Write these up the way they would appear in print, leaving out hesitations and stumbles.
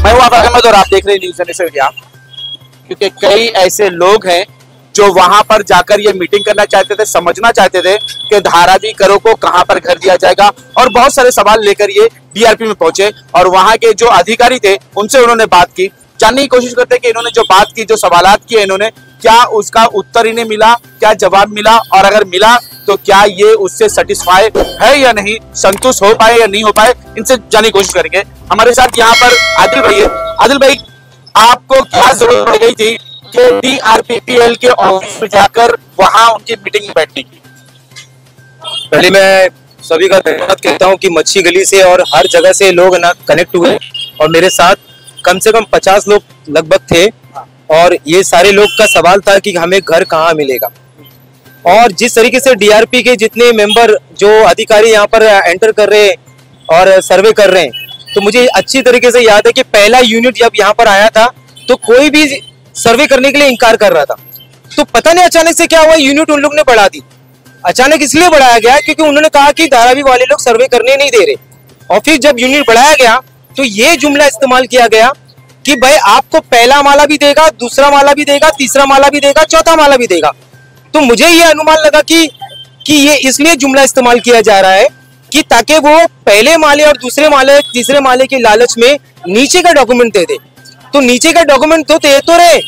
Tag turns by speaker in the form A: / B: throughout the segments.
A: मैं हूं आफाक अहमद और आप देख रहे हैं न्यूज़ नेशन इंडिया। क्योंकि कई ऐसे लोग हैं जो वहां पर जाकर ये मीटिंग करना चाहते थे, समझना चाहते थे कि धारावी करों को कहां पर घर दिया जाएगा, और बहुत सारे सवाल लेकर ये डीआरपी में पहुंचे और वहां के जो अधिकारी थे उनसे उन्होंने बात की। जानने की कोशिश करते हैं कि इन्होंने जो बात की, जो सवालात किए इन्होंने, क्या उसका उत्तर इन्हें मिला, क्या जवाब मिला, और अगर मिला तो क्या ये उससे सेटिस्फाई है या नहीं, संतुष्ट हो पाए या नहीं हो पाए, इनसे जानने की कोशिश करेंगे। हमारे साथ यहाँ पर आदिल भाई है। आदिल भाई, आपको क्या जरूरत पड़ गई थी कि डीआरपीपीएल के ऑफिस में जाकर वहां उनकी मीटिंग में बैठने की?
B: पहले मैं सभी का धन्यवाद कहता हूं कि मच्छी गली से और हर जगह से लोग ना कनेक्ट हुए और मेरे साथ कम से कम 50 लोग लगभग थे, और ये सारे लोग का सवाल था कि हमें घर कहाँ मिलेगा। और जिस तरीके से डीआरपी के जितने मेंबर जो अधिकारी यहाँ पर एंटर कर रहे हैं और सर्वे कर रहे हैं, तो मुझे अच्छी तरीके से याद है कि पहला यूनिट जब यहाँ पर आया था तो कोई भी सर्वे करने के लिए इनकार कर रहा था। तो पता नहीं अचानक से क्या हुआ, यूनिट उन लोग ने बढ़ा दी। अचानक इसलिए बढ़ाया गया क्योंकि उन्होंने कहा कि धारावी वाले लोग सर्वे करने नहीं दे रहे, और फिर जब यूनिट बढ़ाया गया तो ये जुमला इस्तेमाल किया गया कि भाई आपको पहला माला भी देगा, दूसरा माला भी देगा, तीसरा माला भी देगा, चौथा माला भी देगा। तो मुझे ये अनुमान लगा कि ये इसलिए जुमला इस्तेमाल किया जा रहा है कि ताकि वो पहले माले और दूसरे माले, तीसरे माले के लालच में नीचे का डॉक्यूमेंट दे दे। तो नीचे का डॉक्यूमेंट तो दे तो रहे,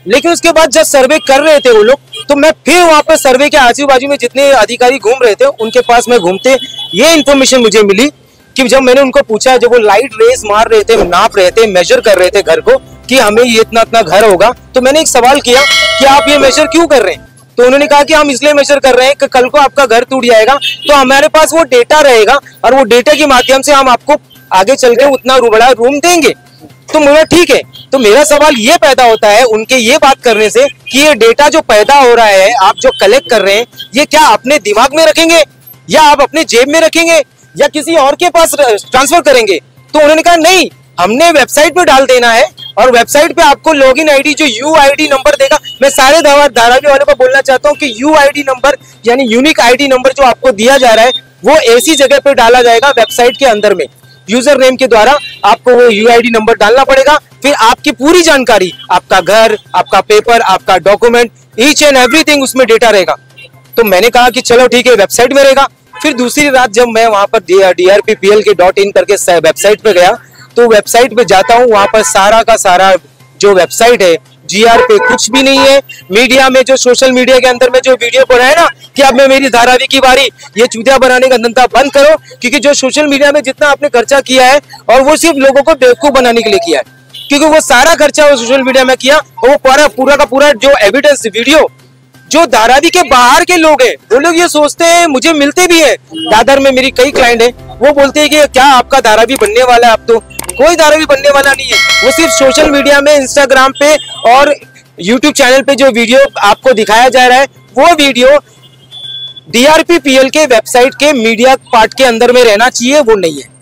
B: लेकिन उसके बाद जब सर्वे कर रहे थे वो लोग, तो मैं फिर वहां पर सर्वे के आजू बाजू में जितने अधिकारी घूम रहे थे उनके पास में घूमते ये इन्फॉर्मेशन मुझे मिली कि जब मैंने उनको पूछा, जब वो लाइट रेस मार रहे थे, नाप रहे थे, मेजर कर रहे थे घर को कि हमें ये इतना इतना घर होगा, तो मैंने एक सवाल किया कि आप ये मेजर क्यों कर रहे हैं? तो उन्होंने कहा कि हम इसलिए मेजर कर रहे हैं कि कल को आपका घर टूट जाएगा तो हमारे पास वो डेटा रहेगा और वो डेटा के माध्यम से हम आपको आगे चल के उतना बड़ा रूम देंगे। तो मुझे ठीक है। तो मेरा सवाल ये पैदा होता है उनके ये बात करने से कि ये डेटा जो पैदा हो रहा है, आप जो कलेक्ट कर रहे हैं, ये क्या अपने दिमाग में रखेंगे या आप अपने जेब में रखेंगे या किसी और के पास ट्रांसफर करेंगे? तो उन्होंने कहा नहीं, हमने वेबसाइट पे डाल देना है और वेबसाइट पे आपको लॉगिन आईडी जो यूआईडी नंबर देगा। मैं सारे धारावी वालों को बोलना चाहता हूँ कि यूआईडी नंबर यानी यूनिक आईडी नंबर जो आपको दिया जा रहा है वो ऐसी जगह पे डाला जाएगा वेबसाइट के अंदर में, यूजर नेम के द्वारा आपको वो यूआईडी नंबर डालना पड़ेगा। फिर आपकी पूरी जानकारी, आपका घर, आपका पेपर, आपका डॉक्यूमेंट, ईच एंड एवरीथिंग उसमें डेटा रहेगा। तो मैंने कहा कि चलो ठीक है, वेबसाइट में रहेगा। फिर दूसरी रात जब मैं वहां पर DRPPL के .in करके वेबसाइट पे गया, तो वेबसाइट पे जाता हूँ, वहां पर सारा का सारा जो वेबसाइट है GR पे कुछ भी नहीं है। मीडिया में जो सोशल मीडिया के अंदर में जो वीडियो बना है ना कि अब मैं मेरी धारावी की बारी, ये चूतिया बनाने का धंधा बंद करो, क्योंकि जो सोशल मीडिया में जितना आपने खर्चा किया है और वो सिर्फ लोगों को बेवकूफ बनाने के लिए किया है, क्योंकि वो सारा खर्चा वो सोशल मीडिया में किया, वो पूरा का पूरा जो एविडेंस वीडियो जो धारावी के बाहर के लोग हैं वो लोग ये सोचते हैं, मुझे मिलते भी है, दादर में मेरी कई क्लाइंट है, वो बोलते हैं कि क्या आपका धारावी बनने वाला है? अब तो कोई धारावी बनने वाला नहीं है। वो सिर्फ सोशल मीडिया में, इंस्टाग्राम पे और यूट्यूब चैनल पे जो वीडियो आपको दिखाया जा रहा है वो वीडियो DRPPL के वेबसाइट के मीडिया पार्ट के अंदर में रहना चाहिए, वो नहीं है।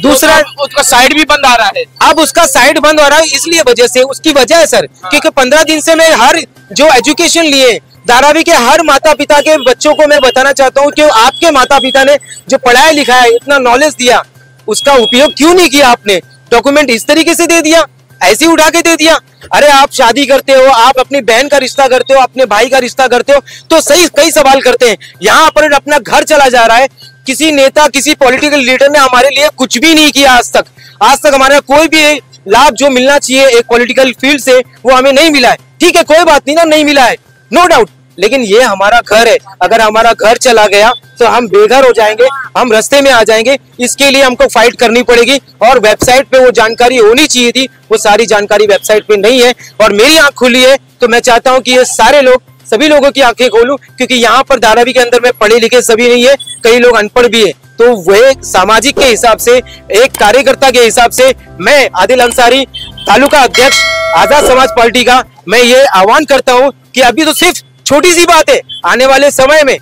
B: दूसरा,
A: उसका साइट भी बंद आ रहा है।
B: अब उसका साइट बंद हो रहा है इसलिए वजह से, उसकी वजह है सर, क्योंकि 15 दिन से मैं हर जो एजुकेशन लिए धारावी के हर माता पिता के बच्चों को मैं बताना चाहता हूँ कि आपके माता पिता ने जो पढ़ाया लिखा है, इतना नॉलेज दिया, उसका उपयोग क्यों नहीं किया आपने? डॉक्यूमेंट इस तरीके से दे दिया, ऐसे ही उठा के दे दिया। अरे आप शादी करते हो, आप अपनी बहन का रिश्ता करते हो, अपने भाई का रिश्ता करते हो, तो सही कई सवाल करते हैं। यहाँ पर अपना घर चला जा रहा है। किसी नेता, किसी पॉलिटिकल लीडर ने हमारे लिए कुछ भी नहीं किया आज तक हमारा कोई भी लाभ जो मिलना चाहिए एक पॉलिटिकल फील्ड से वो हमें नहीं मिला है। ठीक है, कोई बात नहीं ना, नहीं मिला है, नो डाउट, लेकिन ये हमारा घर है। अगर हमारा घर चला गया तो हम बेघर हो जाएंगे, हम रास्ते में आ जाएंगे। इसके लिए हमको फाइट करनी पड़ेगी और वेबसाइट पे वो जानकारी होनी चाहिए थी, वो सारी जानकारी वेबसाइट पे नहीं है। और मेरी आंख खुली है तो मैं चाहता हूँ कि ये सारे लोग, सभी लोगों की आंखें खोलूं, क्योंकि यहाँ पर धारावी के अंदर में पढ़े लिखे सभी नहीं है, कई लोग अनपढ़ भी है। तो वह सामाजिक के हिसाब से, एक कार्यकर्ता के हिसाब से, मैं आदिल अंसारी, तालुका अध्यक्ष आजाद समाज पार्टी का, मैं ये आह्वान करता हूँ कि अभी तो सिर्फ छोटी सी बात है, आने वाले समय में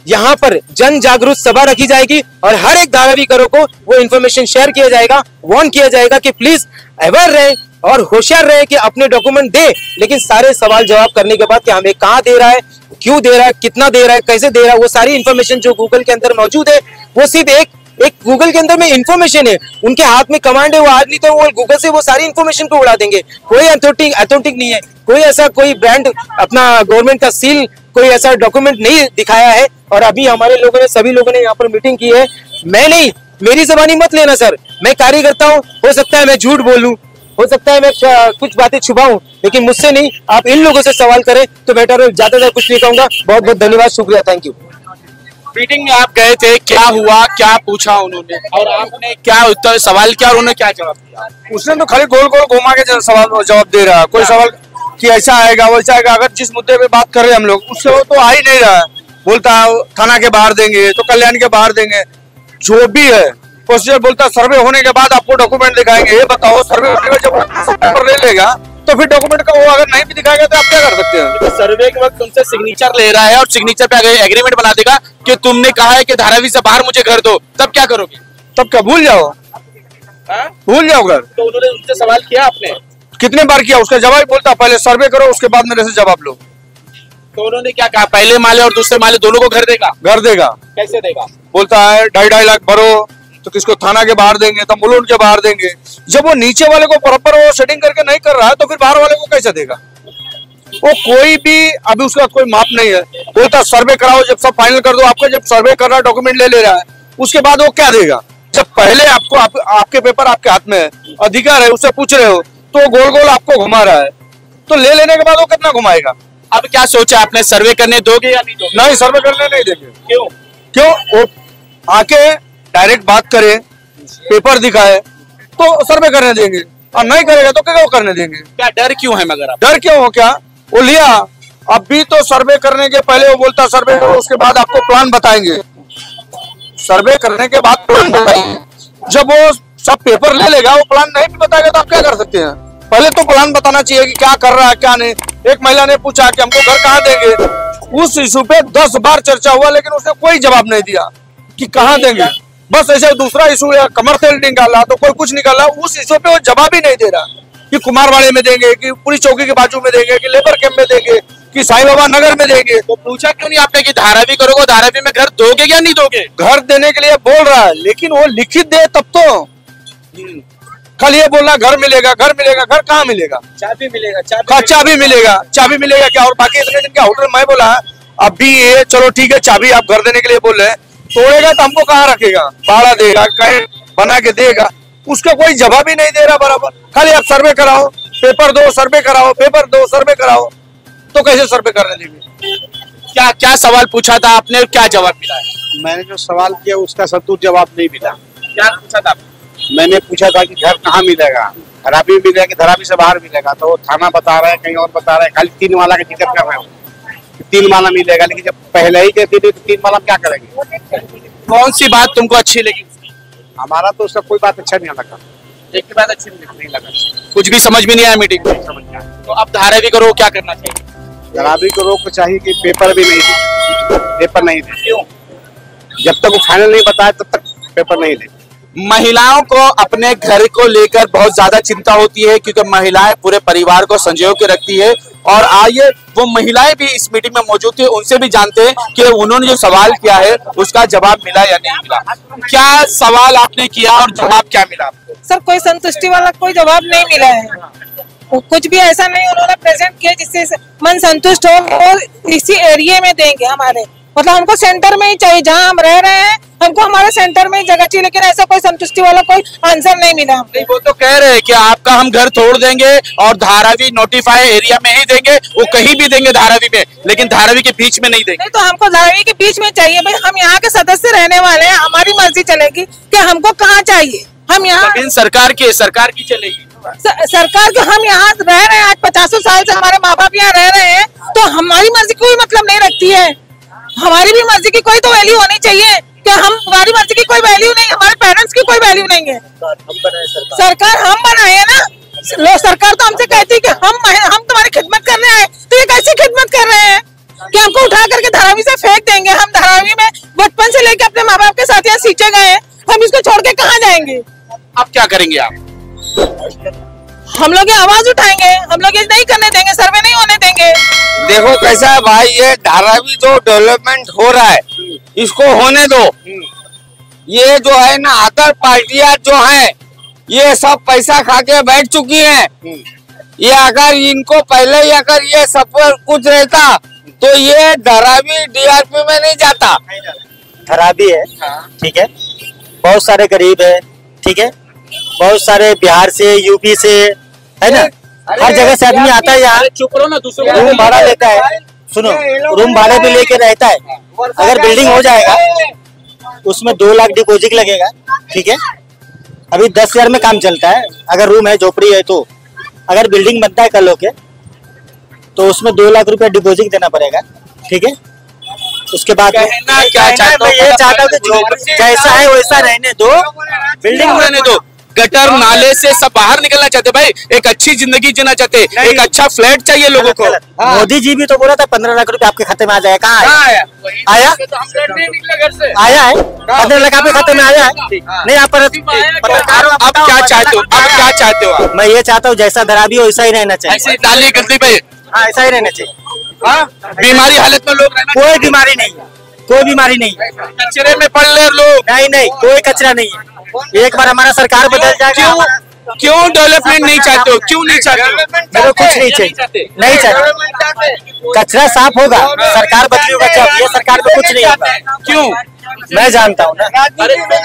B: यहाँ पर जन जागरूक सभा रखी जाएगी और हर एक धारावी करो को वो इन्फॉर्मेशन शेयर किया जाएगा, वार्न किया जाएगा कि प्लीज अवेयर रहे और होशियार रहे कि अपने डॉक्यूमेंट दे, लेकिन सारे सवाल जवाब करने के बाद कि हमें कहाँ दे रहा है, क्यों दे रहा है, कितना दे रहा है, कैसे दे रहा है, वो सारी इन्फॉर्मेशन जो गूगल के अंदर मौजूद है वो सिर्फ एक एक गूगल के अंदर में इंफॉर्मेशन है, उनके हाथ में कमांड है, वो आज नहीं तो वो गूगल से वो सारी इंफॉर्मेशन को उड़ा देंगे। कोई अथेंटिक नहीं है, कोई ऐसा कोई ब्रांड अपना गवर्नमेंट का सील कोई ऐसा डॉक्यूमेंट नहीं दिखाया है। और अभी हमारे लोगों ने सभी लोगों ने यहाँ पर मीटिंग की है। मैं नहीं, मेरी ज़बानी मत लेना सर, मैं कार्य करता हूँ, हो सकता है मैं झूठ बोलूं, हो सकता है मैं कुछ बातें छुपाऊं, लेकिन मुझसे नहीं, आप इन लोगों से सवाल करें तो बेटर है। ज्यादा कुछ नहीं कहूंगा। बहुत बहुत धन्यवाद, शुक्रिया, थैंक यू।
A: मीटिंग में आप गए थे, क्या हुआ, क्या पूछा उन्होंने और आपने क्या उत्तर सवाल किया और उन्होंने क्या जवाब दिया?
C: उसने तो खाली गोल गोल घुमा के सवाल जवाब दे रहा है। कोई सवाल कि ऐसा आएगा वैसा आएगा, अगर जिस मुद्दे पे बात कर रहे हैं हम लोग उससे वो तो आ ही नहीं रहा है। बोलता है थाना के बाहर देंगे तो कल्याण के बाहर देंगे, जो भी है प्रोसीजर बोलता है सर्वे होने के बाद आपको डॉक्यूमेंट दिखाएंगे। ये बताओ सर्वे होने के बाद जब पेपर ले लेगा तो फिर डॉक्यूमेंट का वो अगर नहीं भी दिखाएगा तो आप क्या कर सकते हैं?
A: तो सर्वे के वक्त तुमसे सिग्नेचर ले रहा है और सिग्नेचर पे एग्रीमेंट बना देगा कि तुमने कहा है कि धारावी से बाहर मुझे घर दो, तब क्या करोगे?
C: तब क्या भूल जाओ, भूल जाओ घर।
A: तो उन्होंने उनसे सवाल किया आपने?
C: कितने बार किया, उसका जवाब बोलता पहले सर्वे करो उसके बाद मेरे से जवाब लो।
A: तो उन्होंने क्या कहा, पहले माले और दूसरे माले दोनों को घर देगा?
C: घर देगा।
A: कैसे देगा?
C: बोलता है 2.5 लाख भरो तो किसको थाना के बाहर देंगे, तो मुलुंड के बाहर देंगे। जब वो नीचे वाले को प्रॉपर वो सेटिंग करके नहीं कर रहा है तो फिर बाहर वाले को कैसे देगा? वो कोई भी अभी उसका कोई माप नहीं है। बोलता सर्वे कराओ, जब सब फाइनल कर दो, आपका जब सर्वे कर रहा है डॉक्यूमेंट ले रहा है उसके बाद वो क्या देगा? जब पहले आपको आपके पेपर आपके हाथ में है, अधिकार है, उससे पूछ रहे हो तो गोल गोल आपको घुमा रहा है, तो ले लेने के बाद वो कितना घुमाएगा?
A: अब क्या सोचा आपने, सर्वे करने दोगे या नहीं दोगे?
C: नहीं, सर्वे करने नहीं देंगे।
A: क्यों?
C: क्यों? वो आके डायरेक्ट बात करे, पेपर दिखाए तो सर्वे करने देंगे, और नहीं करेगा तो क्या करने देंगे?
A: क्या डर क्यों है? मगर
C: डर क्यों हो? क्या वो लिया अभी तो सर्वे करने के पहले वो बोलता सर्वे करो उसके बाद आपको प्लान बताएंगे। सर्वे करने के बाद प्लान बताएंगे। जब वो सब पेपर ले लेगा, वो प्लान नहीं भी बताएगा तो आप क्या कर सकते हैं? पहले तो प्लान बताना चाहिए कि क्या कर रहा है क्या नहीं। एक महिला ने पूछा कि हमको घर कहाँ देंगे, उस इशू पे 10 बार चर्चा हुआ लेकिन उसने कोई जवाब नहीं दिया कि कहाँ देंगे। बस ऐसे दूसरा इशू है, कमर तेल निकाला तो कोई कुछ निकाला, उस इशू पे वो जवाब ही नहीं दे रहा कि कुमारवाड़े में देंगे, कि पुलिस चौकी के बाजू में देंगे, कि लेबर कैंप में देंगे, कि साईं बाबा नगर में देंगे।
A: तो पूछा क्यों नहीं आपने कि धारावी करोगे, धारावी में घर दोगे या नहीं दोगे?
C: घर देने के लिए बोल रहा है लेकिन वो लिखित दे तब तो। कल ये बोलना घर मिलेगा, घर मिलेगा, घर कहाँ मिलेगा?
A: चाबी मिलेगा,
C: चाबी मिलेगा, चाबी मिलेगा क्या? और बाकी इतने दिन का होटल मैं बोला अभी ये चलो ठीक है चाबी आप घर देने के लिए बोल रहे हैं, तोड़ेगा तो हमको कहाँ रखेगा? भाड़ा देगा, कहीं बना के देगा, उसका कोई जवाब ही नहीं दे रहा बराबर। खाली आप सर्वे कराओ, पेपर दो, सर्वे कराओ, पेपर दो, सर्वे कराओ, तो कैसे सर्वे करने देंगे?
A: क्या क्या सवाल पूछा था आपने, क्या जवाब मिला है?
D: मैंने जो सवाल किया उसका संतुष्ट जवाब नहीं मिला।
A: क्या पूछा था?
D: मैंने पूछा था कि घर कहाँ मिलेगा, धरावी मिलेगा कि धरावी से बाहर मिलेगा, तो वो थाना बता रहा है, कहीं और बता रहा है, खाली 3 माला का जिक्र कर रहे हो, 3 माला मिलेगा। लेकिन जब पहले ही कहते थे तो 3 माला क्या करेंगे?
A: कौन सी बात तुमको अच्छी लगी?
D: हमारा तो उसका कोई बात अच्छा नहीं लगा।
A: एक की बात अच्छी नहीं लगा, कुछ भी समझ में नहीं आया मीटिंग में।
D: समझ में आया।
A: तो अब धारावी करो क्या करना चाहिए?
D: धरावी को रोक चाहिए कि पेपर भी नहीं दे, पेपर नहीं दे।
A: क्यों?
D: जब तक वो फाइनल नहीं बताए तब तक पेपर नहीं दे।
A: महिलाओं को अपने घर को लेकर बहुत ज्यादा चिंता होती है क्योंकि महिलाएं पूरे परिवार को संजो के रखती है। और आइए वो महिलाएं भी इस मीटिंग में मौजूद थी, उनसे भी जानते हैं कि उन्होंने जो सवाल किया है उसका जवाब मिला या नहीं मिला। क्या सवाल आपने किया और जवाब क्या मिला आपको?
E: सर कोई संतुष्टि वाला कोई जवाब नहीं मिला है। कुछ भी ऐसा नहीं उन्होंने प्रेजेंट किया जिससे मन संतुष्ट हो, और इसी एरिया में देंगे हमारे, मतलब हमको सेंटर में ही चाहिए जहाँ हम रह रहे हैं, हमको हमारे सेंटर में ही जगह चाहिए। लेकिन ऐसा कोई संतुष्टि वाला कोई आंसर नहीं मिला हमको।
A: वो तो कह रहे हैं कि आपका हम घर तोड़ देंगे और धारावी नोटिफाई एरिया में ही देंगे, वो कहीं भी देंगे धारावी में, लेकिन धारावी के बीच में नहीं देंगे।
E: नहीं तो हमको धारावी के बीच में चाहिए भाई, हम यहाँ के सदस्य रहने वाले हैं, हमारी मर्जी चलेगी कि हमको कहाँ चाहिए। हम यहाँ
A: लेकिन सरकार की चलेगी।
E: सरकार के हम यहाँ रह रहे हैं, आज 50 साल से हमारे माँ बाप यहाँ रह रहे हैं, तो हमारी मर्जी कोई मतलब नहीं रखती है। हमारी भी मर्जी की कोई तो वैल्यू होनी चाहिए कि हमारी मर्जी की कोई वैल्यू नहीं, हमारे पेरेंट्स की कोई वैल्यू नहीं है। सरकार हम बनाए है ना, सरकार तो हमसे कहती है कि हम तुम्हारी खिदमत करने आए, तो ये कैसी खिदमत कर रहे हैं कि हमको उठा करके धारावी से फेंक देंगे। हम धारावी में बचपन से लेके अपने माँ बाप के साथ यहाँ सींचे गए हैं, हम इसको छोड़ के कहाँ जाएंगे?
A: अब क्या करेंगे आप?
E: हम लोग ये आवाज उठाएंगे, हम लोग ये नहीं करने देंगे, सर्वे नहीं होने देंगे।
C: देखो कैसा है भाई, ये धारावी जो डेवलपमेंट हो रहा है इसको होने दो। ये जो है ना अदर पार्टियां जो है ये सब पैसा खा के बैठ चुकी हैं। ये अगर इनको पहले ही अगर ये सब कुछ रहता तो ये धारावी DRP में नहीं जाता।
B: खराबी है, ठीक है, बहुत सारे गरीब है, ठीक है, बहुत सारे बिहार से, यूपी से, है ना, हर जगह से आदमी आता है यहाँ,
A: चुप रहो ना, दूसरों
B: रूम भाड़ा लेता है, सुनो, रूम भाड़े पे लेके रहता है। अगर बिल्डिंग हो जाएगा उसमें 2 लाख डिपॉजिट लगेगा, ठीक है, अभी 10,000 में काम चलता है। अगर रूम है, झोपड़ी है, तो अगर बिल्डिंग बनता है कल होके तो उसमें 2 लाख रुपया डिपॉजिट देना पड़ेगा, ठीक है। उसके बाद
A: क्या चाहता
B: मैं ये चाहता हूँ कि जो जैसा है वैसा रहने दो,
A: बिल्डिंग रहने दो। गटर नाले से सब बाहर निकलना चाहते भाई, एक अच्छी जिंदगी जीना चाहते, एक अच्छा फ्लैट चाहिए लोगों को।
B: मोदी जी भी तो बोला था 15 लाख रुपए आपके खाते में आ जाए, कहाँ आया? आया है 15 लाख आपके खाते में आया है? नहीं, आप पत्रकारों
A: अब क्या चाहते हो, अब क्या चाहते हो आप?
B: मैं ये चाहता हूँ जैसा धराबी हो वैसा ही रहना चाहिए।
A: ऐसे डाली गलती पे
B: ऐसा ही रहना चाहिए।
A: बीमारी हालत में लोग रहना,
B: कोई बीमारी नहीं है, कोई बीमारी नहीं है,
A: कचरे में पड़ ले लोग।
B: नहीं, कोई कचरा नहीं है। एक बार हमारा सरकार बदल जाएगा।
A: क्यों डेवलपमेंट नहीं चाहते हो, क्यों नहीं चाहते हो?
B: मेरे को कुछ नहीं चाहिए, नहीं चाहिए। कचरा साफ होगा, सरकार बदली होगा, जब ये सरकार में कुछ नहीं होगा।
A: क्यों?
B: मैं जानता हूँ ना,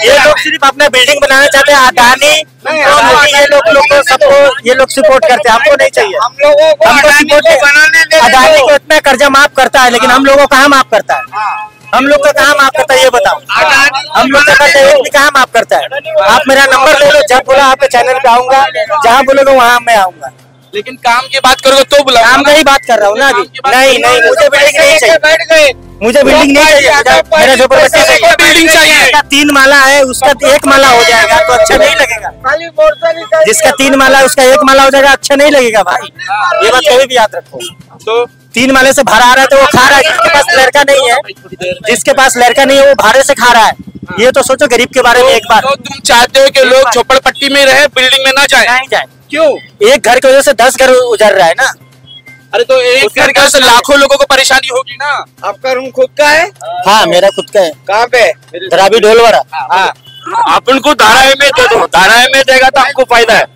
B: ये लोग सिर्फ अपना बिल्डिंग बनाना चाहते हैं। अडानी, ये लोग सबको ये लोग सपोर्ट करते हैं, हमको नहीं चाहिए। हमको सपोर्ट अडानी को इतना कर्जा माफ करता है, लेकिन हम लोगों को कहाँ माफ करता है? हम लोग का कहाँ माफ करता है ये बताओ? हम लोग का कर्जा एक भी कहाँ माफ करता है? आप मेरा नंबर ले लो, जब बोला आपके चैनल पे आऊंगा, जहाँ बोलोगे वहाँ मैं आऊंगा।
A: लेकिन काम की बात करोगे तो बुला।
B: काम का ही बात कर रहा हूँ ना अभी। नहीं, मुझे बिल्डिंग नहीं चाहिए, मुझे बिल्डिंग नहीं चाहिए, मेरा झोपड़पट्टी चाहिए।
A: बिल्डिंग चाहिए,
B: 3 माला है, उसका 1 माला हो जाएगा तो अच्छा नहीं लगेगा। जिसका 3 माला है उसका 1 माला हो जाएगा, अच्छा नहीं लगेगा भाई। ये बात कभी भी याद रखो।
A: तो
B: 3 माले से भाड़ा आ रहा है तो वो खा रहा है, जिसके पास लड़का नहीं है, जिसके पास लड़का नहीं है वो भाड़े से खा रहा है। ये तो सोचो गरीब के बारे में एक बार।
A: तो तुम चाहते हो कि लोग झोपड़पट्टी में रहे, बिल्डिंग में ना जाए?
B: नहीं जाए।
A: क्यों?
B: एक घर की वजह से 10 घर उजड़ रहा है ना।
A: अरे तो एक घर के से लाखों लोगों को परेशानी होगी ना।
C: आपका रूम खुद का है?
B: हाँ, मेरा खुद का है।
C: कहाँ पे?
B: धरावी ढोलवाड़ा।
A: अपन को धारावी में दे दो, धारावी में देगा तो हमको फायदा है,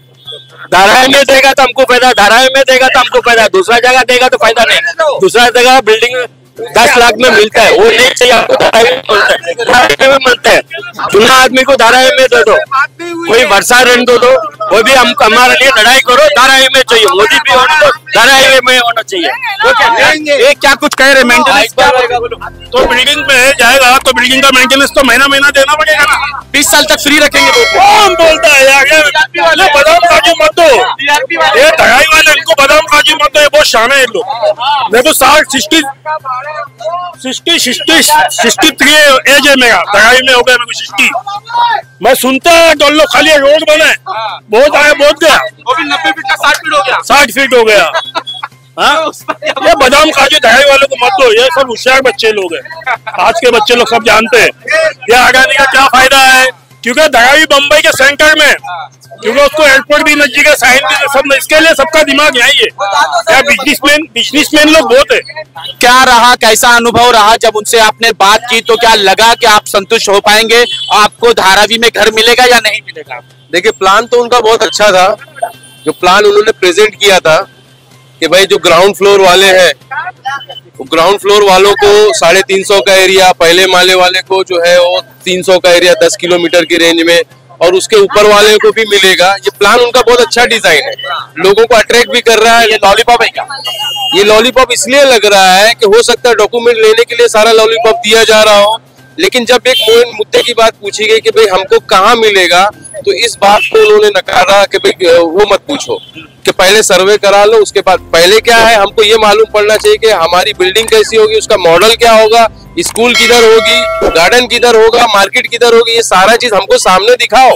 A: धारावी में देगा तो हमको फायदा, धारावी में देगा तो हमको फायदा, दूसरा जगह देगा तो फायदा नहीं। दूसरा जगह बिल्डिंग 10 लाख में मिलता है, वो नहीं चाहिए आपको, धारावी में मिलता है, धारावी में मिलता है। चुना आदमी को धारावी में दे दो, कोई वर्षा ऋण दो, वो भी हम हमारे लिए लड़ाई करो, धारावी में चाहिए। मोदी भी होना तो धारावी में होना चाहिए। ये क्या कुछ कह रहे मेंटेनेंस?
F: तो बिल्डिंग में जाएगा तो बिल्डिंग का मेंटेनेंस तो महीना देना पड़ेगा ना।
A: 20 साल तक फ्री रखेंगे तो
F: कौन बोलता है यार? ये बादाम काजू मत दो, ये दवाई वाले इनको बादाम काजू मत दो, ये बहुत शान है ये लोग। मेरे को 63 एज है मेरा, दवाई में हो गया मेरे को 60। मैं सुनता है तो लोग खाली रोड बने, बहुत आया बहुत गया,
A: वो भी 90 फीट का 60 फीट हो गया,
F: 60 फीट हो गया। हाँ, ये बादाम काजू दहाई वालों को मत दो, ये सब होशियार बच्चे लोग हैं, आज के बच्चे लोग सब जानते हैं ये अडानी का क्या फायदा है। क्योंकि दहाई बम्बई के सेंटर में, क्योंकि उसको एयरपोर्ट भी नजदीक है, साइंटिस्ट सब, इसके लिए सबका दिमाग यही है। बिजनेसमैन लोग बहुत है।
A: क्या रहा, कैसा अनुभव रहा जब उनसे आपने बात की? तो क्या लगा कि आप संतुष्ट हो पाएंगे, आपको धारावी में घर मिलेगा या नहीं मिलेगा?
G: देखिए, प्लान तो उनका बहुत अच्छा था। जो प्लान उन्होंने प्रेजेंट किया था कि भाई जो ग्राउंड फ्लोर वाले हैं, ग्राउंड फ्लोर वालों को 350 का एरिया, पहले माले वाले को जो है वो 300 का एरिया 10 किलोमीटर की रेंज में, और उसके ऊपर वाले को भी मिलेगा। ये प्लान उनका बहुत अच्छा डिजाइन है, लोगों को अट्रैक्ट भी कर रहा है।
A: ये लॉलीपॉप है क्या?
G: ये लॉलीपॉप इसलिए लग रहा है कि हो सकता है डॉक्यूमेंट लेने के लिए सारा लॉलीपॉप दिया जा रहा हो, लेकिन जब एक मुद्दे की बात पूछी गई कि भाई हमको कहाँ मिलेगा, तो इस बात को उन्होंने नकारा कि भाई वो मत पूछो, कि पहले सर्वे करा लो, उसके बाद पहले क्या है हमको ये मालूम पड़ना चाहिए कि हमारी बिल्डिंग कैसी होगी, उसका मॉडल क्या होगा, स्कूल किधर होगी, गार्डन किधर होगा, मार्केट किधर होगी, ये सारा चीज हमको सामने दिखाओ,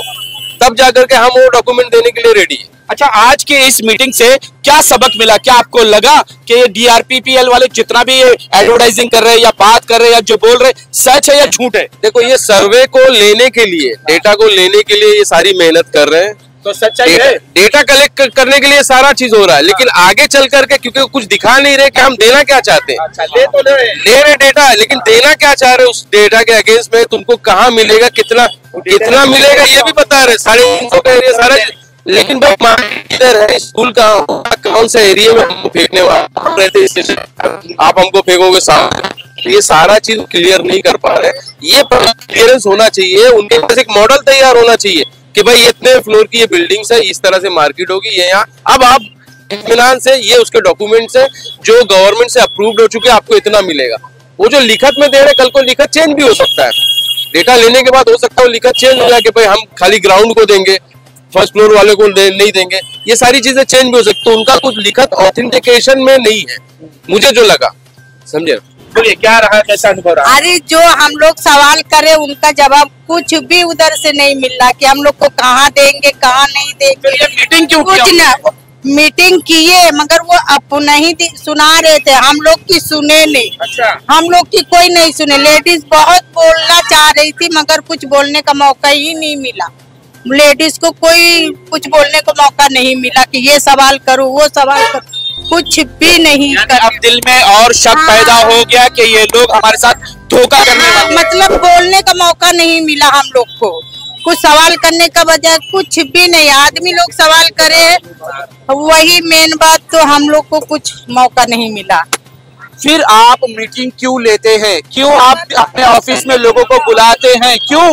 G: तब जाकर के हम वो डॉक्यूमेंट देने के लिए रेडी है।
A: अच्छा, आज के इस मीटिंग से क्या सबक मिला? क्या आपको लगा कि ये DRPPL वाले जितना भी एडवर्टाइजिंग कर रहे हैं या बात कर रहे हैं या जो बोल रहे हैं, सच है या झूठ है?
G: देखो, ये सर्वे को लेने के लिए, डेटा को लेने के लिए ये सारी मेहनत कर रहे हैं,
A: तो सच्चाई है।
G: डेटा कलेक्ट करने के लिए सारा चीज हो रहा है, लेकिन आगे चल करके क्योंकि कुछ दिखा नहीं रहे कि हम देना क्या चाहते हैं।
A: अच्छा, ले
G: रहे डेटा, लेकिन देना क्या चाह रहे उस डेटा के अगेंस्ट में, तुमको कहाँ मिलेगा, कितना मिलेगा ये भी बता रहे, 350 का एरिया सारा। लेकिन भाई मार्केट इधर है, स्कूल कौन सा एरिया में हमको फेंकने वाला रहते, आप हमको फेंकोगे सामने, ये सारा चीज क्लियर नहीं कर पा रहे। ये क्लियरेंस होना चाहिए, उनके पास एक मॉडल तैयार होना चाहिए कि भाई इतने फ्लोर की ये बिल्डिंग्स है, इस तरह से मार्केट होगी, ये यहाँ अब आप इत्मीनान से ये उसके डॉक्यूमेंट्स है जो गवर्नमेंट से अप्रूव्ड हो चुके, आपको इतना मिलेगा। वो जो लिखत में दे रहे, कल को लिखत चेंज भी हो सकता है, डेटा लेने के बाद हो सकता है वो लिखत चेंज हो जाए कि भाई हम खाली ग्राउंड को देंगे, फर्स्ट फ्लोर वाले को नहीं देंगे, ये सारी चीजें चेंज भी हो सकती है। तो उनका कुछ लिखत ऑथेंटिकेशन में नहीं है, मुझे जो लगा, समझे।
A: बोलिए क्या रहा, कैसा अनुभव रहा?
H: अरे जो हम लोग सवाल करे उनका जवाब कुछ भी उधर से नहीं मिल रहा कि हम लोग को कहाँ देंगे कहाँ नहीं देंगे।
A: ये मीटिंग क्यों
H: कुछ ना मीटिंग किए मगर वो अपना ही सुना रहे थे, हम लोग की सुने नहीं।
A: अच्छा,
H: हम लोग की कोई नहीं सुने। लेडीज बहुत बोलना चाह रही थी मगर कुछ बोलने का मौका ही नहीं मिला। लेडीज को कोई कुछ बोलने को मौका नहीं मिला कि ये सवाल करो वो सवाल करो, कुछ भी नहीं कर।
A: अब दिल में और शक पैदा हो गया कि ये लोग हमारे साथ धोखा करने वाले।
H: मतलब बोलने का मौका नहीं मिला हम लोग को, कुछ सवाल करने का बजाय कुछ भी नहीं। आदमी लोग सवाल करे वही मेन बात, तो हम लोग को कुछ मौका नहीं मिला।
A: फिर आप मीटिंग क्यों लेते हैं? क्यों आप अपने ऑफिस में लोगों को बुलाते हैं? क्यों,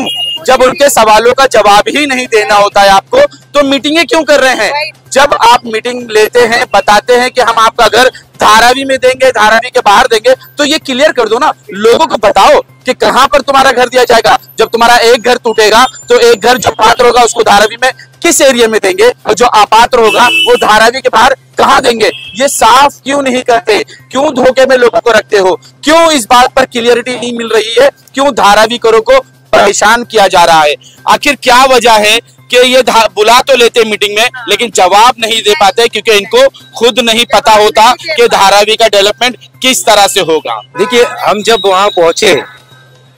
A: जब उनके सवालों का जवाब ही नहीं देना होता है आपको, तो मीटिंगें क्यों कर रहे हैं? जब आप मीटिंग लेते हैं, बताते हैं कि हम आपका घर धारावी में देंगे, धारावी के बाहर देंगे, तो ये क्लियर कर दो ना, लोगों को बताओ कि कहां पर तुम्हारा घर दिया जाएगा। जब तुम्हारा एक घर टूटेगा तो एक घर जो पात्र होगा उसको धारावी में किस एरिया में देंगे, और जो अपात्र होगा वो धारावी के बाहर कहां देंगे? ये साफ क्यों नहीं करते? क्यों धोखे में लोगों को रखते हो? क्यों इस बात पर क्लियरिटी नहीं मिल रही है? क्यों धारावी करो को परेशान किया जा रहा है? आखिर क्या वजह है कि ये बुला तो लेते मीटिंग में लेकिन जवाब नहीं दे पाते, क्योंकि इनको खुद नहीं पता होता कि धारावी का डेवलपमेंट किस तरह से होगा।
B: देखिए, हम जब वहाँ पहुंचे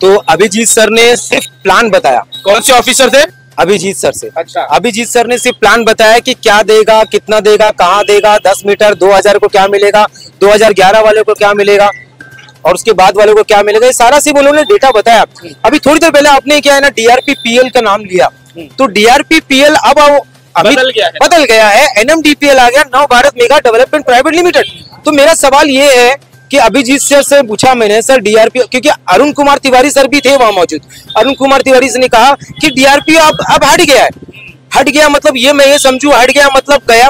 B: तो अभिजीत सर ने सिर्फ प्लान बताया।
A: कौन से ऑफिसर थे?
B: अभिजीत सर से।
A: अच्छा।
B: अभिजीत सर ने सिर्फ प्लान बताया कि क्या देगा, कितना देगा, कहाँ देगा, 10 मीटर 2000 को क्या मिलेगा, 2011 वाले को क्या मिलेगा और उसके बाद वाले को क्या मिलेगा, ये सारा सिर्फ उन्होंने डेटा बताया। अभी थोड़ी देर पहले आपने क्या है ना DRPPL का नाम लिया, तो DRPPL अब अभी बदल गया है, NMDPL आ गया, नव Bharat mega development private limited. तो मेरा सवाल ये है कि अभिजीत सर से पूछा मैंने, सर DRP, क्योंकि अरुण कुमार तिवारी सर भी थे वहां मौजूद, अरुण कुमार तिवारी से ने कहा कि DRP अब हट गया है। हट गया मतलब ये मैं ये समझू, हट गया मतलब गया,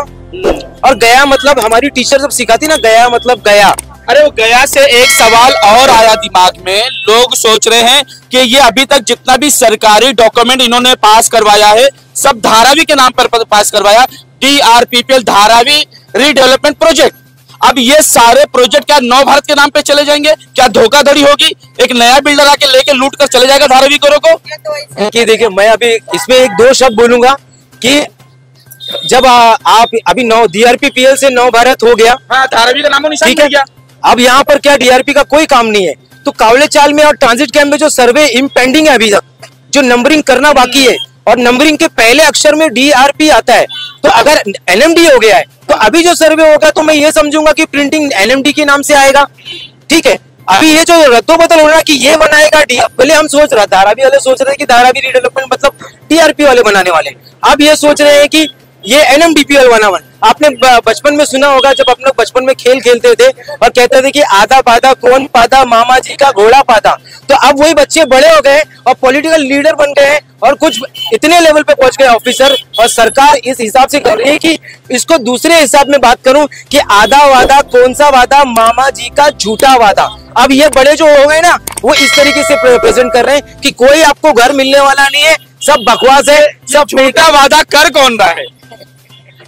B: और गया मतलब हमारी टीचर जब सिखाती ना, गया मतलब गया।
A: अरे वो गया से एक सवाल और आया दिमाग में, लोग सोच रहे हैं कि ये अभी तक जितना भी सरकारी डॉक्यूमेंट इन्होंने पास करवाया है सब धारावी के नाम पर पास करवाया, DRPPL धारावी रीडेवलपमेंट प्रोजेक्ट। अब ये सारे प्रोजेक्ट क्या नव भारत के नाम पे चले जाएंगे? क्या धोखाधड़ी होगी? एक नया बिल्डर आके लेके लूट कर चले जाएगा धारावी करो को?
B: कि देखिए, मैं अभी इसमें एक दो शब्द बोलूंगा कि जब आप अभी DRPPL से नव भारत हो गया,
A: हाँ, धारावी का नामो निशान
B: ठीक है
A: गया।
B: अब यहाँ पर क्या DRP का कोई काम नहीं है, तो कावले चाल में और ट्रांजिट कैंप में जो सर्वे इम्पेंडिंग है अभी तक, जो नंबरिंग करना बाकी है, और नंबरिंग के पहले अक्षर में DRP आता है, तो अगर NMD हो गया है तो अभी जो सर्वे होगा तो मैं ये समझूंगा कि प्रिंटिंग NMD के नाम से आएगा। ठीक है, अभी ये जो रद्दो बदल हो रहा है कि ये बनाएगा पहले हम सोच रहा, धारावी वाले सोच रहे हैं कि धारावी रीडेवलपमेंट मतलब DRP वाले बनाने वाले, अब ये सोच रहे हैं कि ये NMDPL बना। आपने बचपन में सुना होगा, जब अपने बचपन में खेल खेलते थे और कहते थे कि आधा पादा कौन पादा, मामा जी का घोड़ा पादा। तो अब वही बच्चे बड़े हो गए और पॉलिटिकल लीडर बन गए और कुछ इतने लेवल पे पहुंच गए ऑफिसर, और सरकार इस हिसाब से कर रही है कि इसको दूसरे हिसाब में बात करूं कि आधा वादा कौन सा वादा, मामा जी का झूठा वादा। अब ये बड़े जो हो गए ना, वो इस तरीके से प्रेजेंट कर रहे हैं कि कोई आपको घर मिलने वाला नहीं है, सब बकवास है, सब
A: झूठा वादा कर कौन रहा है?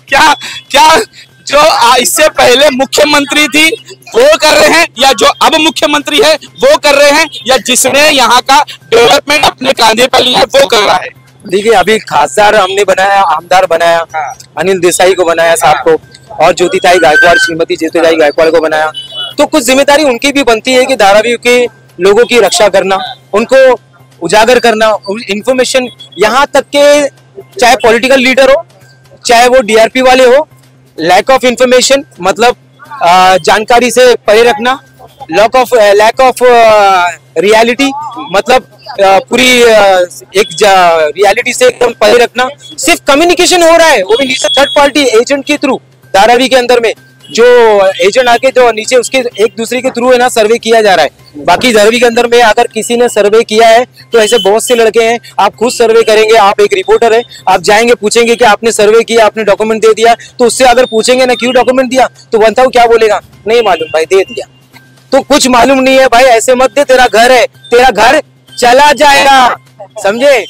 A: क्या जो इससे पहले मुख्यमंत्री थी वो कर रहे हैं, या जो अब मुख्यमंत्री है वो कर रहे हैं, या जिसने यहाँ का डेवलपमेंट अपने कांधे पर लिया वो कर रहा है?
B: देखिए, अभी खासदार हमने बनाया, आमदार बनाया, अनिल देसाई को बनाया साहब को, और ज्योतिताई गायकवाड़, श्रीमती ज्योतिताई गायकवाड़ को बनाया। तो कुछ जिम्मेदारी उनकी भी बनती है कि धारावी के लोगों की रक्षा करना, उनको उजागर करना, इंफॉर्मेशन, यहाँ तक के चाहे पॉलिटिकल लीडर हो चाहे वो डीआरपी वाले हो, लैक ऑफ इंफॉर्मेशन मतलब जानकारी से परे रखना, लैक ऑफ रियलिटी मतलब पूरी एक रियलिटी से एकदम परे रखना। सिर्फ कम्युनिकेशन हो रहा है, वो भी नीचे थर्ड पार्टी एजेंट के थ्रू। धारावी के अंदर में जो एजेंट आके जो नीचे उसके एक दूसरे के थ्रू है ना सर्वे किया जा रहा है। बाकी धारावी के अंदर में अगर किसी ने सर्वे किया है तो ऐसे बहुत से लड़के हैं, आप खुद सर्वे करेंगे, आप एक रिपोर्टर है, आप जाएंगे पूछेंगे कि आपने सर्वे किया, आपने डॉक्यूमेंट दे दिया, तो उससे अगर पूछेंगे ना क्यों डॉक्यूमेंट दिया, तो बनता क्या बोलेगा, नहीं मालूम भाई दे दिया। तो कुछ मालूम नहीं है भाई, ऐसे मत दे, तेरा घर है, तेरा घर चला जाएगा, समझे।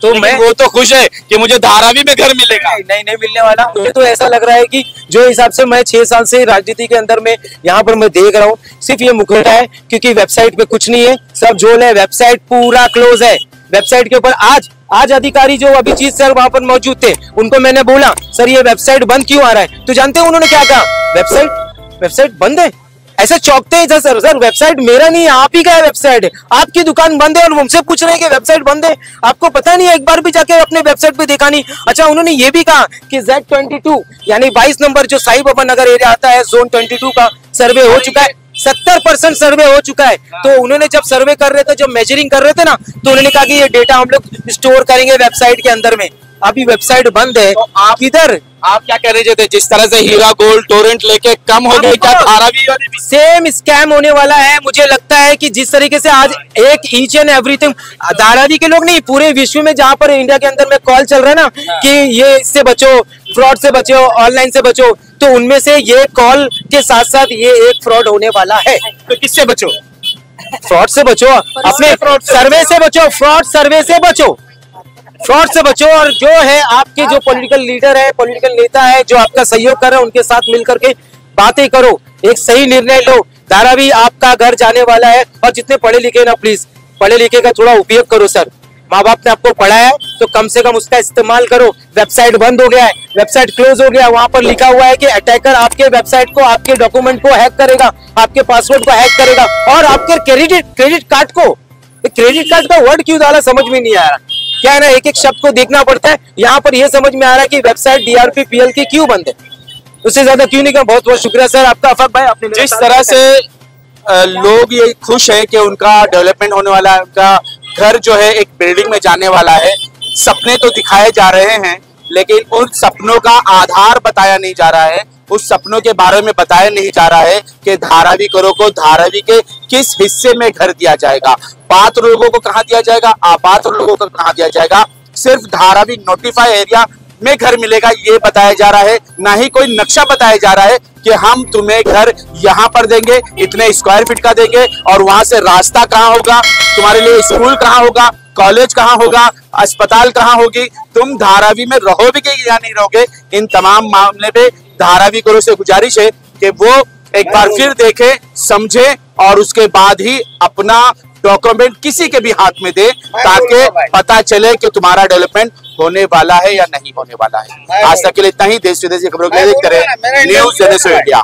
B: तो मैं
A: वो तो खुश है कि मुझे धारावी में घर मिलेगा।
B: नहीं मिलने वाला। मुझे तो ऐसा लग रहा है कि जो हिसाब से मैं 6 साल से राजनीति के अंदर में यहाँ पर मैं देख रहा हूँ, सिर्फ ये मुखड़ा है, क्योंकि वेबसाइट पे कुछ नहीं है, सब झोल है, वेबसाइट पूरा क्लोज है। वेबसाइट के ऊपर आज अधिकारी जो अभिजीत सर वहां पर मौजूद थे, उनको मैंने बोला सर ये वेबसाइट बंद क्यों आ रहा है, तो जानते हैं उन्होंने क्या कहा, वेबसाइट बंद है। ऐसे चौंकते हैं सर वेबसाइट मेरा नहीं है, आप ही का है वेबसाइट, आपकी दुकान बंद है और मुझसे पूछ रहे हैं कि वेबसाइट बंद है। आपको पता नहीं है, एक बार भी जाके अपने वेबसाइट पे देखा नहीं। अच्छा, उन्होंने ये भी कहा कि Z22 यानी 22 नंबर जो साई बाबा नगर एरिया आता है, जोन 22 का सर्वे हो चुका है, 70% सर्वे हो चुका है। तो उन्होंने जब सर्वे कर रहे थे, जब मेजरिंग कर रहे थे ना, तो उन्होंने कहा कि ये डेटा हम लोग स्टोर करेंगे वेबसाइट के अंदर में। अभी वेबसाइट बंद है, तो आप किधर,
A: आप क्या कह रहे थे, जिस तरह से हीरा गोल्ड टोरेंट लेके कम हो गई, क्या धारावी वाले भी
B: सेम स्कैम होने वाला है। मुझे लगता है कि जिस तरीके से आज एक ईच एंड एवरीथिंग धारावी के लोग नहीं, पूरे विश्व में जहां पर इंडिया के अंदर में कॉल चल रहा है ना कि ये इससे बचो, फ्रॉड से बचो, ऑनलाइन से बचो, तो उनमें से ये कॉल के साथ साथ ये एक फ्रॉड होने वाला है।
A: तो किससे बचो,
B: फ्रॉड से बचो, अपने सर्वे से बचो, फ्रॉड सर्वे से बचो, फ्रॉड से बचो। और जो है आपके जो पॉलिटिकल लीडर है, पॉलिटिकल नेता है, जो आपका सहयोग कर रहे हैं, उनके साथ मिलकर के बातें करो, एक सही निर्णय लो। धारावी आपका घर जाने वाला है, और जितने पढ़े लिखे ना, प्लीज पढ़े लिखे का थोड़ा उपयोग करो सर। माँ बाप ने आपको पढ़ाया है तो कम से कम उसका इस्तेमाल करो। वेबसाइट बंद हो गया है, वेबसाइट क्लोज हो गया, वहां पर लिखा हुआ है कि अटैकर आपके वेबसाइट को, आपके डॉक्यूमेंट को हैक करेगा, आपके पासवर्ड को हैक करेगा, और आपके क्रेडिट कार्ड को, क्रेडिट कार्ड का वर्ड क्यों डाला समझ में नहीं आ रहा, क्या है ना, एक एक शब्द को देखना पड़ता है। यहाँ पर यह समझ में आ रहा है कि वेबसाइट DRP PL की क्यों बंद है, उससे ज्यादा क्यों नहीं। बहुत बहुत शुक्रिया सर आपका। अफक भाई, आपने
A: जिस तरह से लोग ये खुश है कि उनका डेवलपमेंट होने वाला है, उनका घर जो है एक बिल्डिंग में जाने वाला है, सपने तो दिखाए जा रहे हैं, लेकिन उन सपनों का आधार बताया नहीं जा रहा है, उस सपनों के बारे में बताया नहीं जा रहा है कि धारावी करो को धारावी के किस हिस्से में घर दिया जाएगा, पात्र लोगों को कहाँ दिया जाएगा, अपात्र लोगों को कहाँ दिया जाएगा। सिर्फ धारावी नोटिफाई एरिया में घर मिलेगा ये बताया जा रहा है, ना ही कोई नक्शा बताया जा रहा है कि हम तुम्हें घर यहाँ पर देंगे, इतने स्क्वायर फीट का देंगे, और वहां से रास्ता कहाँ होगा, तुम्हारे लिए स्कूल कहाँ होगा, कॉलेज कहाँ होगा, अस्पताल कहाँ होगी, तुम धारावी में रहोगे या नहीं रहोगे। इन तमाम मामले पे धारावी करो से गुजारिश है कि वो एक बार फिर देखे, समझे, और उसके बाद ही अपना डॉक्यूमेंट किसी के भी हाथ में दे, ताकि पता चले कि तुम्हारा डेवलपमेंट होने वाला है या नहीं होने वाला है। आज तक के लिए इतना ही। देश विदेश की खबरों के लिए देखते रहे न्यूज़ जनरेशन इंडिया।